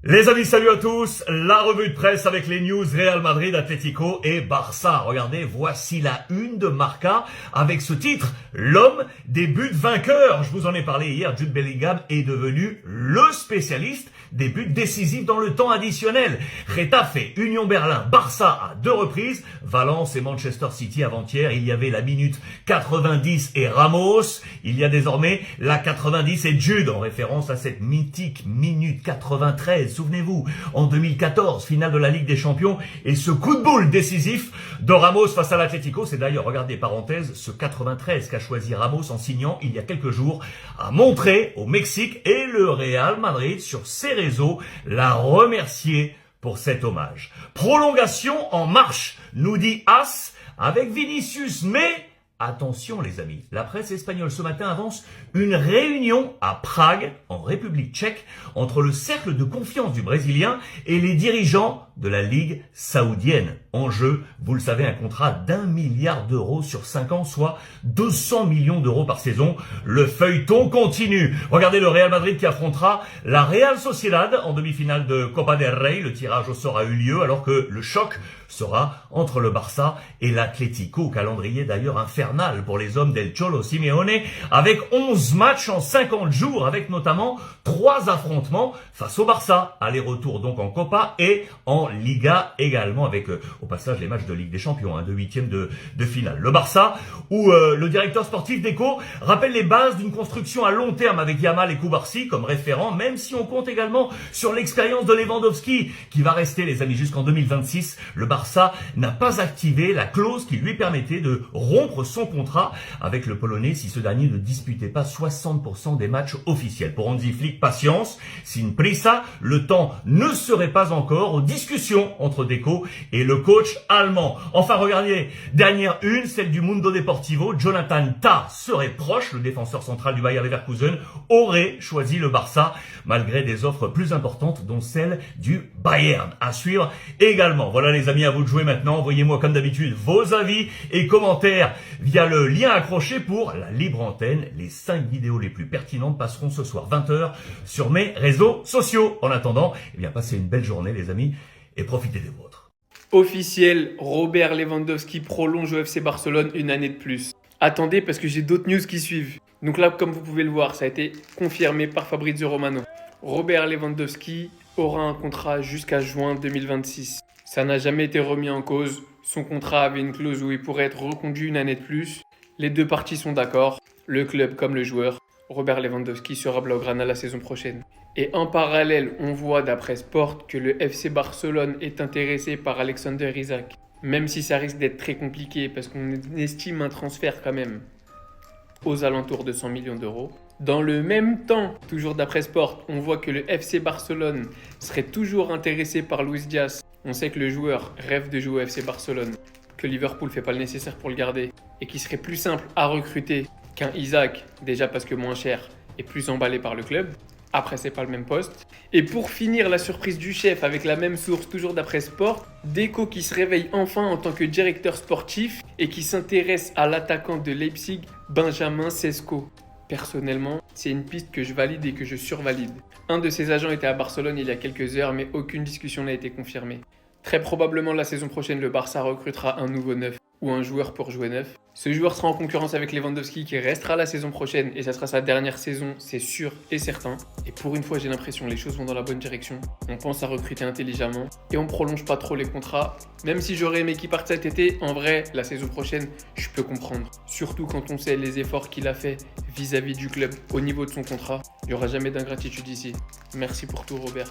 Les amis, salut à tous, la revue de presse avec les news Real Madrid, Atlético et Barça. Regardez, voici la une de Marca avec ce titre, l'homme des buts vainqueurs. Je vous en ai parlé hier, Jude Bellingham est devenu le spécialiste des buts décisifs dans le temps additionnel. Getafe, Union Berlin, Barça à 2 reprises, Valence et Manchester City avant-hier. Il y avait la minute 90 et Ramos, il y a désormais la 90 et Jude, en référence à cette mythique minute 93. Souvenez-vous, en 2014, finale de la Ligue des Champions, et ce coup de boule décisif de Ramos face à l'Atlético, c'est d'ailleurs, regardez, parenthèse, ce 93 qu'a choisi Ramos en signant il y a quelques jours, a montré au Mexique, et le Real Madrid, sur ses réseaux, l'a remercié pour cet hommage. Prolongation en marche, nous dit As, avec Vinicius, mais attention les amis, la presse espagnole ce matin avance une réunion à Prague, en République tchèque, entre le cercle de confiance du Brésilien et les dirigeants de la Ligue saoudienne. En jeu, vous le savez, un contrat d'1 milliard d'euros sur 5 ans, soit 200 millions d'euros par saison. Le feuilleton continue. Regardez le Real Madrid qui affrontera la Real Sociedad en demi-finale de Copa del Rey. Le tirage au sort a eu lieu alors que le choc sera entre le Barça et l'Atlético. Calendrier d'ailleurs infernal pour les hommes del Cholo Simeone, avec 11 matchs en 50 jours, avec notamment 3 affrontements face au Barça. Aller-retour donc en Copa et en Liga également, avec au passage les matchs de Ligue des Champions, de huitième de finale. Le Barça, où le directeur sportif Deco rappelle les bases d'une construction à long terme avec Yamal et Cubarsí comme référents, même si on compte également sur l'expérience de Lewandowski, qui va rester, les amis, jusqu'en 2026. Le Barça n'a pas activé la clause qui lui permettait de rompre son contrat avec le Polonais si ce dernier ne disputait pas 60% des matchs officiels. Pour Hansi Flick, patience, sin prisa, le temps ne serait pas encore aux discussions entre Deco et le coach allemand. Enfin, regardez, dernière une, celle du Mundo Deportivo. Jonathan Tah serait proche, le défenseur central du Bayer Leverkusen aurait choisi le Barça malgré des offres plus importantes, dont celle du Bayern. À suivre également. Voilà les amis, à vous de jouer maintenant. Envoyez-moi comme d'habitude vos avis et commentaires via le lien accroché pour la libre antenne. Les 5 vidéos les plus pertinentes passeront ce soir 20h sur mes réseaux sociaux. En attendant, passez une belle journée les amis et profitez des vôtres. Officiel, Robert Lewandowski prolonge au FC Barcelone une année de plus. Attendez parce que j'ai d'autres news qui suivent. Donc là, comme vous pouvez le voir, ça a été confirmé par Fabrizio Romano. Robert Lewandowski aura un contrat jusqu'à juin 2026. Ça n'a jamais été remis en cause. Son contrat avait une clause où il pourrait être reconduit une année de plus. Les deux parties sont d'accord, le club comme le joueur. Robert Lewandowski sera blaugrana la saison prochaine. Et en parallèle, on voit d'après Sport que le FC Barcelone est intéressé par Alexander Isak. Même si ça risque d'être très compliqué parce qu'on estime un transfert quand même aux alentours de 100 millions d'euros. Dans le même temps, toujours d'après Sport, on voit que le FC Barcelone serait toujours intéressé par Luis Diaz. On sait que le joueur rêve de jouer au FC Barcelone, que Liverpool ne fait pas le nécessaire pour le garder et qu'il serait plus simple à recruter qu'un Isak, déjà parce que moins cher et plus emballé par le club. Après, c'est pas le même poste. Et pour finir, la surprise du chef avec la même source, toujours d'après Sport, Deco qui se réveille enfin en tant que directeur sportif et qui s'intéresse à l'attaquant de Leipzig, Benjamin Sesko. Personnellement, c'est une piste que je valide et que je survalide. Un de ses agents était à Barcelone il y a quelques heures, mais aucune discussion n'a été confirmée. Très probablement, la saison prochaine, le Barça recrutera un nouveau neuf ou un joueur pour jouer neuf. Ce joueur sera en concurrence avec Lewandowski qui restera la saison prochaine et ça sera sa dernière saison, c'est sûr et certain. Et pour une fois, j'ai l'impression que les choses vont dans la bonne direction. On pense à recruter intelligemment et on prolonge pas trop les contrats. Même si j'aurais aimé qu'il parte cet été, en vrai, la saison prochaine, je peux comprendre. Surtout quand on sait les efforts qu'il a fait vis-à-vis du club au niveau de son contrat. Il n'y aura jamais d'ingratitude ici. Merci pour tout, Robert.